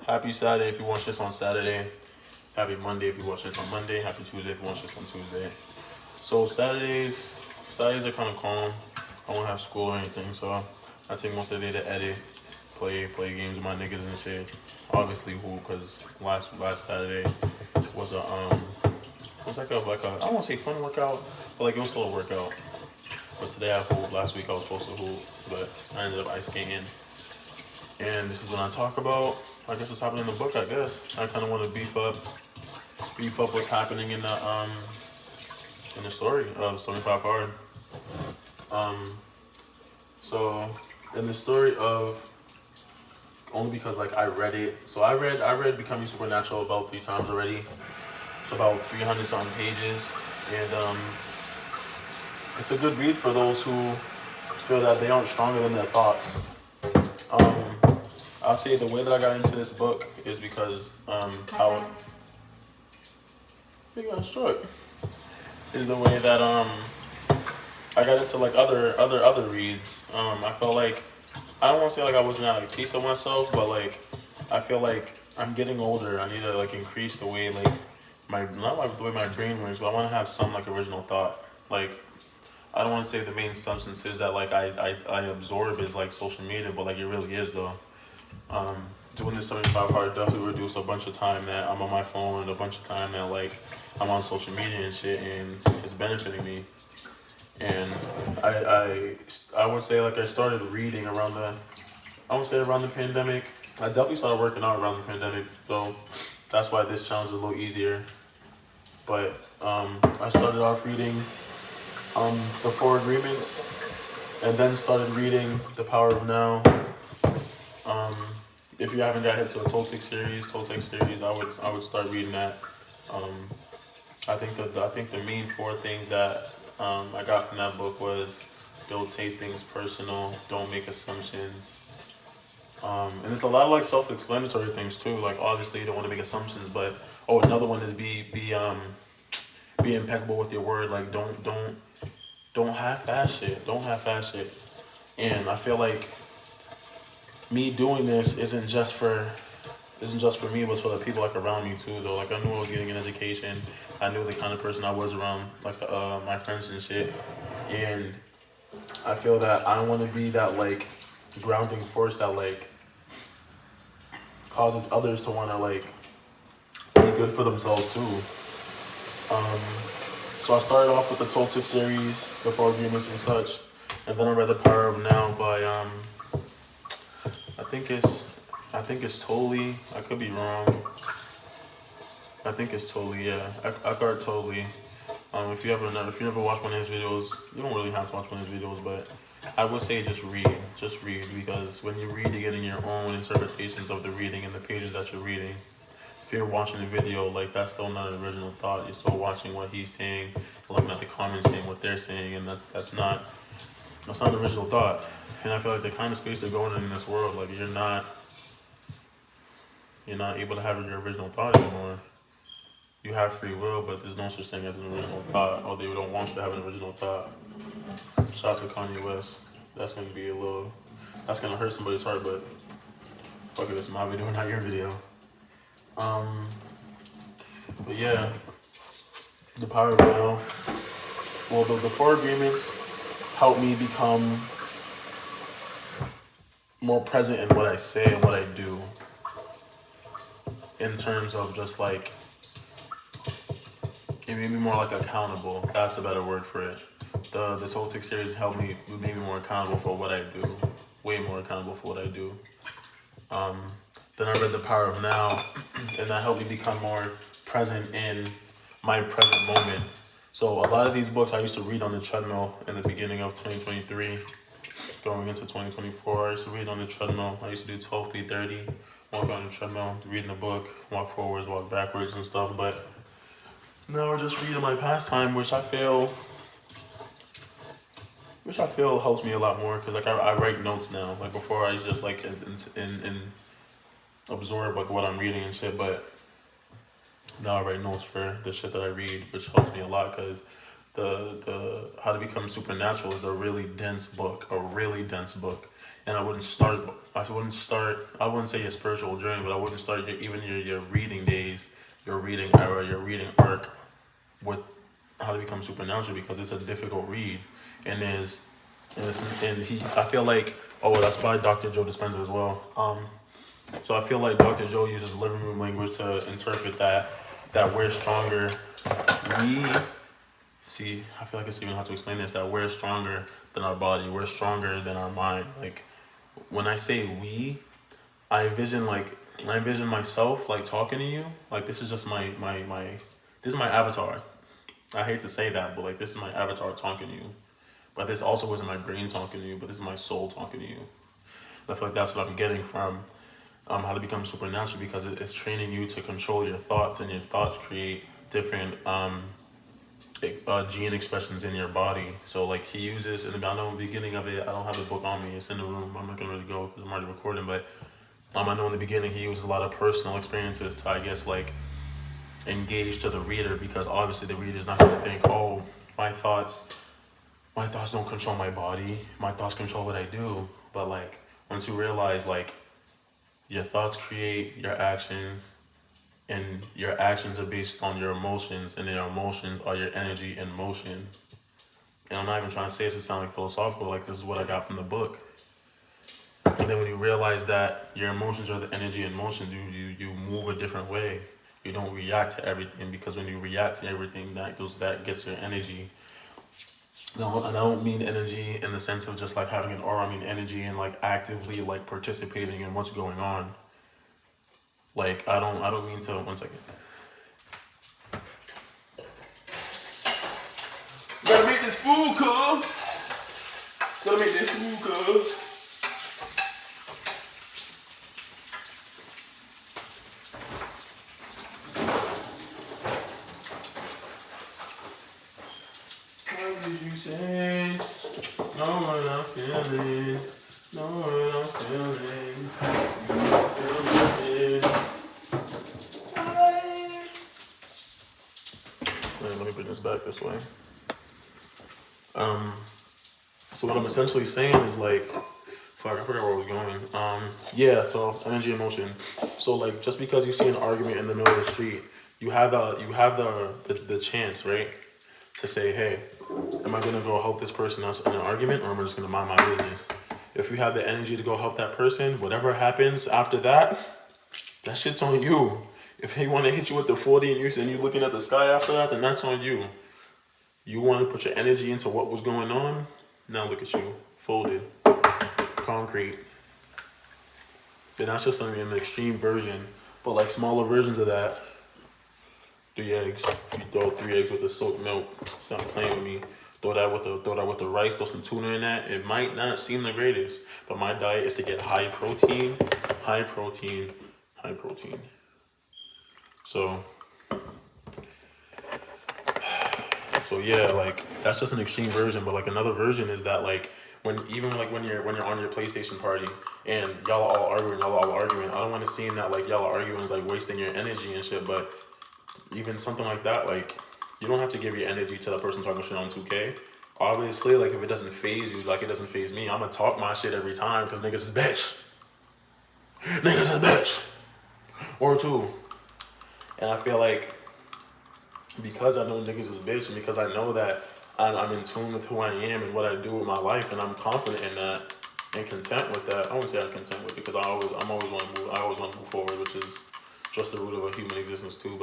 happy Saturday if you watch this on Saturday. Happy Monday if you watch this on Monday. Happy Tuesday if you watch this on Tuesday. So Saturdays are kind of calm. I won't have school or anything, so I take most of the day to edit, play games with my niggas and shit. Obviously hoop, cause last Saturday was a was like a I don't want to say fun workout, but like it was still a workout. But today I hoop. Last week I was supposed to hoop, but I ended up ice skating. And this is when I talk about, I guess what's happening in the book. I guess I kind of want to beef up what's happening in the story of 75 Hard. So in the story of, only because like I read it. So I read Becoming Supernatural about 3 times already. It's about 300 something pages, and it's a good read for those who feel that they aren't stronger than their thoughts. I'll say the way that I got into this book is because how you got short is the way that I got into like other reads. I felt like, I don't want to say like I wasn't at a taste of myself, but like I feel like I'm getting older. I need to like increase the way like the way my brain works, but I want to have some like original thought. Like I don't want to say the main substances that like I absorb is like social media, but like it really is though. Doing this 75 hard definitely reduced a bunch of time that I'm on my phone and a bunch of time that like I'm on social media and shit, and it's benefiting me. And I would say like I started reading around the pandemic. I definitely started working out around the pandemic, so that's why this challenge is a little easier. But I started off reading the Four Agreements, and then started reading The Power of Now. If you haven't got hit to a Toltec series, I would start reading that. I think the main 4 things that I got from that book was, don't take things personal, don't make assumptions, and it's a lot of like self-explanatory things too. Like obviously you don't want to make assumptions, but another one is be impeccable with your word. Like don't half-ass shit. Don't half-ass shit. And I feel like me doing this isn't just for me, but for the people like around me too though. Like I knew I was getting an education. I knew the kind of person I was around, like my friends and shit. And I feel that I want to be that like grounding force that like causes others to want to like be good for themselves too. So I started off with the Toltec series, the Four Agreements and such, and then I read The Power of Now by I think it's Tolle. I could be wrong. I think it's Tolle. Yeah, Eckhart Tolle. If you ever watch one of his videos, you don't really have to watch one of his videos, but I would say just read, because when you read, you're getting your own interpretations of the reading and the pages that you're reading. If you're watching the video, like that's still not an original thought. You're still watching what he's saying, looking at the comments, saying what they're saying, and that's not an original thought. And I feel like the kind of space they're going in this world, like you're not able to have your original thought anymore. You have free will, but there's no such thing as an original thought, or they don't want you to have an original thought. Shout out to Kanye West. That's gonna hurt somebody's heart, but fuck it, it's my video, not your video. But yeah, The Power of Now. Well, the 4 Agreements help me become more present in what I say and what I do. In terms of just like, it made me more like accountable. That's a better word for it. The Toltec series made me more accountable for what I do. Way more accountable for what I do. Then I read The Power of Now, and that helped me become more present in my present moment. So a lot of these books I used to read on the treadmill in the beginning of 2023, going into 2024. I used to read on the treadmill. I used to do 12, 3:30, walk on the treadmill, reading a book, walk forwards, walk backwards and stuff. But now I just read in my pastime, which I feel helps me a lot more, because like I write notes now. Like before I just like in absorb like what I'm reading and shit, but now I write notes for the shit that I read, which helps me a lot, because the How to Become Supernatural is a really dense book, and I wouldn't say your spiritual journey, but I wouldn't start your reading days, your reading era, your reading arc with How to Become Supernatural, because it's a difficult read, and I feel like, oh, that's by Dr. Joe Dispenza as well. So I feel like Dr. Joe uses living room language to interpret that we're stronger. We see. I feel like it's even hard to explain this. That we're stronger than our body. We're stronger than our mind. Like when I say we, I envision myself like talking to you. Like this is just my this is my avatar. I hate to say that, but like this is my avatar talking to you. But this also isn't my brain talking to you, but this is my soul talking to you. I feel like that's what I'm getting from How to Become Supernatural, because it's training you to control your thoughts, and your thoughts create different gene expressions in your body. So like he uses, and I know in the beginning of it, I don't have the book on me, it's in the room, I'm not gonna really go because I'm already recording, but I know in the beginning he uses a lot of personal experiences to, I guess, like engage to the reader, because obviously the reader's not gonna think, oh, my thoughts don't control my body, my thoughts control what I do. But like once you realize like your thoughts create your actions, and your actions are based on your emotions, and your emotions are your energy in motion. And I'm not even trying to say this to sound like philosophical, like this is what I got from the book. And then when you realize that your emotions are the energy in motion, you move a different way. You don't react to everything, because when you react to everything, that gets your energy. No, and I don't mean energy in the sense of just like having an aura. I mean energy and like actively like participating in what's going on. Like I don't mean to. One second. Gotta make this food, cuz. Gotta make this food, cuz. What did you say? Know what I'm feeling. Know what I'm feeling. Let me bring this back this way. So what I'm essentially saying is like, fuck, I forgot where I was going. Yeah, so energy and motion. So like, just because you see an argument in the middle of the street, you have the chance, right, to say, hey, am I gonna go help this person that's in an argument, or am I just gonna mind my business? If you have the energy to go help that person, whatever happens after that, that shit's on you. If he want to hit you with the 40 and you looking at the sky after that, then that's on you. You want to put your energy into what was going on, now look at you, folded, concrete. Then that's just an extreme version. But like smaller versions of that, 3 eggs. You throw 3 eggs with the soaked milk. Stop playing with me. Throw that with the rice, throw some tuna in that. It might not seem the greatest, but my diet is to get high protein. So yeah, like that's just an extreme version. But like another version is that like when you're on your PlayStation party and y'all are all arguing. I don't want to seem that like y'all are arguing is like wasting your energy and shit. But even something like that, like you don't have to give your energy to the person talking shit on 2K. Obviously, like if it doesn't phase you, like it doesn't phase me, I'm gonna talk my shit every time because niggas is bitch. Niggas is bitch. Or two. And I feel like because I know niggas is bitch, and because I know that I'm in tune with who I am and what I do with my life, and I'm confident in that and content with that. I wouldn't say I'm content with it because I always want to move forward, which is just the root of a human existence too.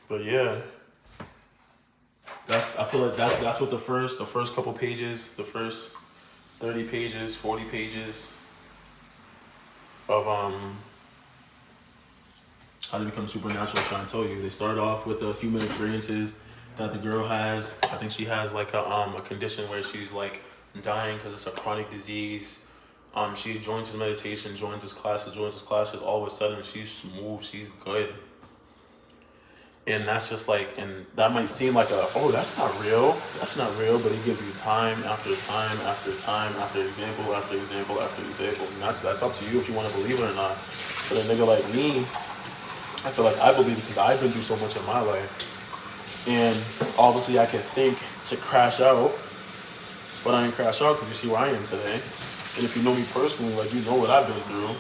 But yeah, I feel like that's what the first couple pages, the first 30 pages, 40 pages of How to Become Supernatural trying to tell you. They start off with the human experiences that the girl has. I think she has like a condition where she's like dying because it's a chronic disease. She joins his meditation, joins his classes. All of a sudden she's smooth, she's good. And that's just like, and that might seem like that's not real, but he gives you time after time after time after example after example after example. And that's up to you if you want to believe it or not. But a nigga like me, I feel like I believe it because I've been through so much in my life. And obviously I could think to crash out, but I didn't crash out because you see where I am today. And if you know me personally, like, you know what I've been through.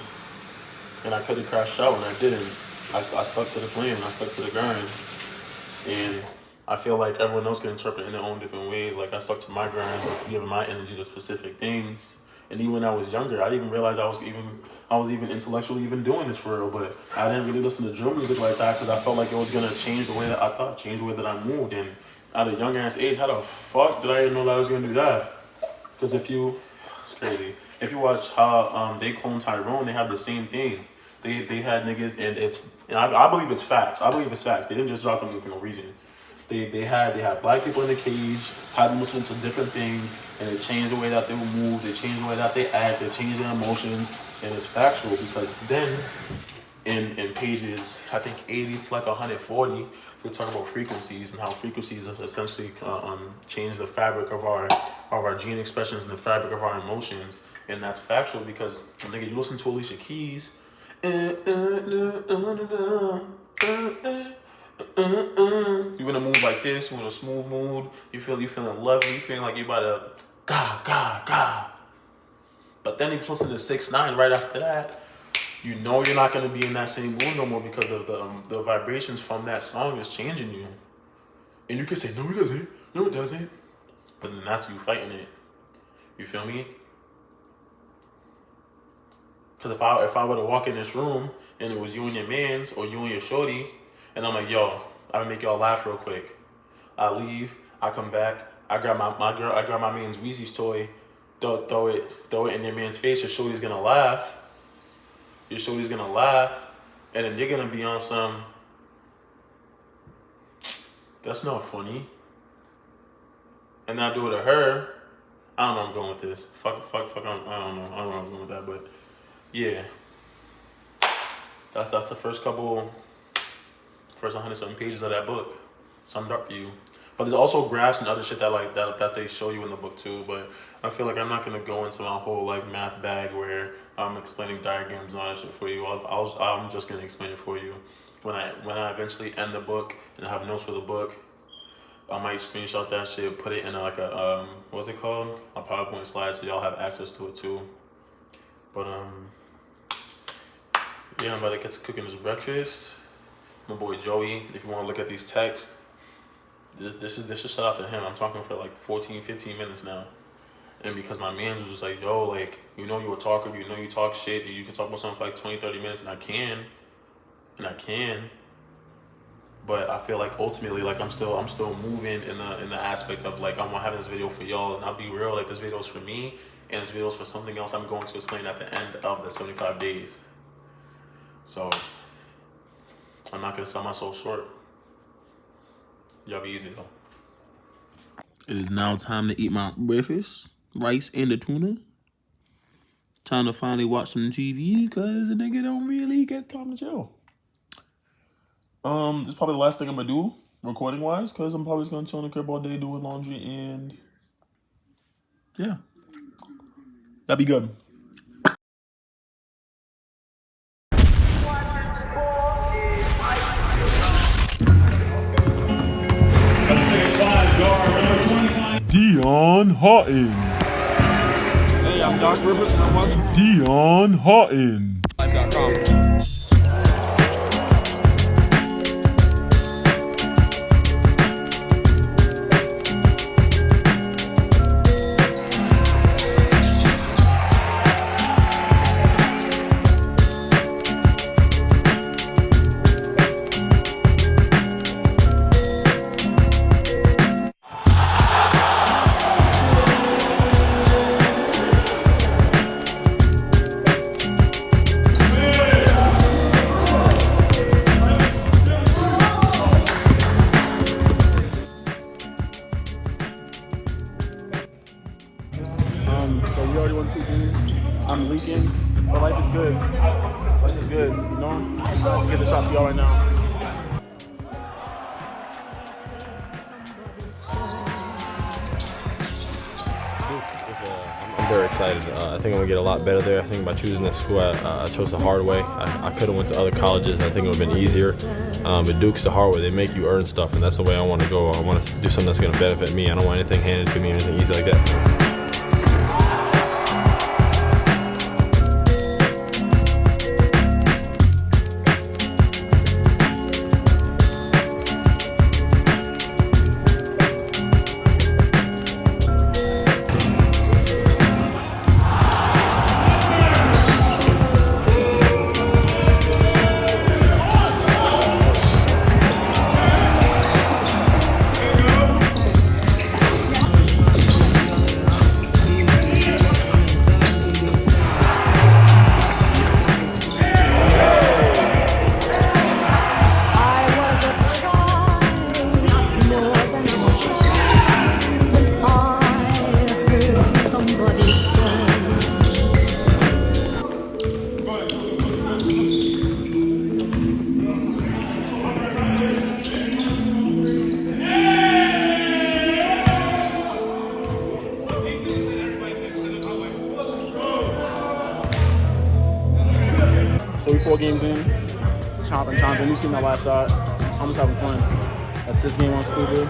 And I could have crashed out and I didn't. I stuck to the plan. I stuck to the grind. And I feel like everyone else can interpret in their own different ways. Like, I stuck to my grind, like, giving my energy to specific things. And even when I was younger, I didn't even realize I was even intellectually even doing this for real. But I didn't really listen to drill music like that because I felt like it was gonna change the way that I thought, change the way that I moved. And at a young ass age, how the fuck did I even know that I was gonna do that? Because it's crazy. If you watch how they clone Tyrone, they have the same thing. They had niggas, and I believe it's facts. I believe it's facts. They didn't just drop them for no reason. They had black people in the cage, had them listening to different things, and it changed the way that they would move. They changed the way that they act. They changed their emotions, and it's factual because then in pages I think 80 to like 140, they talk about frequencies and how frequencies essentially change the fabric of our gene expressions and the fabric of our emotions, and that's factual because nigga, you listen to Alicia Keys. You're gonna move like this, you're in a smooth mood, you feeling lovely, you feeling like you about to ga. But then you listen to 6ix9ine right after that, you know you're not gonna be in that same mood no more because of the vibrations from that song is changing you. And you can say, no it doesn't, no it doesn't. But then that's you fighting it. You feel me? Because if I were to walk in this room and it was you and your mans or you and your shorty, and I'm like, yo, I'm gonna make y'all laugh real quick. I leave, I come back, I grab my man's Weezy's toy, throw it in your man's face. Your shorty's gonna laugh. Your shorty's gonna laugh, and then you're gonna be on some. That's not funny. And then I do it to her. I don't know where I'm going with this. Fuck. I don't know where I'm going with that, but. Yeah, that's the first 107 pages of that book, summed up for you. But there's also graphs and other shit that they show you in the book too. But I feel like I'm not gonna go into my whole like math bag where I'm explaining diagrams and all that shit for you. I'm just gonna explain it for you when I eventually end the book and I have notes for the book. I might screenshot that shit, put it in like a what's it called, a PowerPoint slide, so y'all have access to it too. But yeah, I'm about to get to cooking this breakfast. My boy Joey, if you want to look at these texts, this is shout out to him. I'm talking for like 14-15 minutes now. And because my man was just like, yo, like, you know you a talker, you know you talk shit, you can talk about something for like 20-30 minutes, and I can. But I feel like ultimately, like I'm still moving in the aspect of like I'm having this video for y'all, and I'll be real, like this video is for me, and this video is for something else I'm going to explain at the end of the 75 days. So I'm not gonna sell myself short. Y'all be easy though. It is now time to eat my breakfast, rice and the tuna. Time to finally watch some TV because the nigga don't really get time to chill. This is probably the last thing I'm gonna do recording wise because I'm probably just gonna chill in the crib all day doing laundry and yeah, that'd be good. Dion Houghton. Hey, I'm Doc Rivers and I'm watching Dion Houghton. Live.com. So we already went 2 G's. I'm leaking, but life is good. Life is good, you know? I'll get the shot for y'all right now. I'm very excited. I think I'm gonna get a lot better there. I think by choosing this school, I chose the hard way. I could have went to other colleges. I think it would have been easier. But Duke's the hard way. They make you earn stuff, and that's the way I want to go. I want to do something that's gonna benefit me. I don't want anything handed to me, anything easy like that. So we 4 games in, chomping. You seen that last shot. I'm just having fun. Assist game on stupid.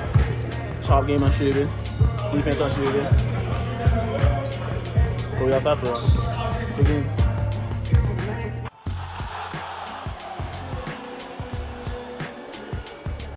Chop game unshooted. Defense unshooted. But we outside for us. Good game.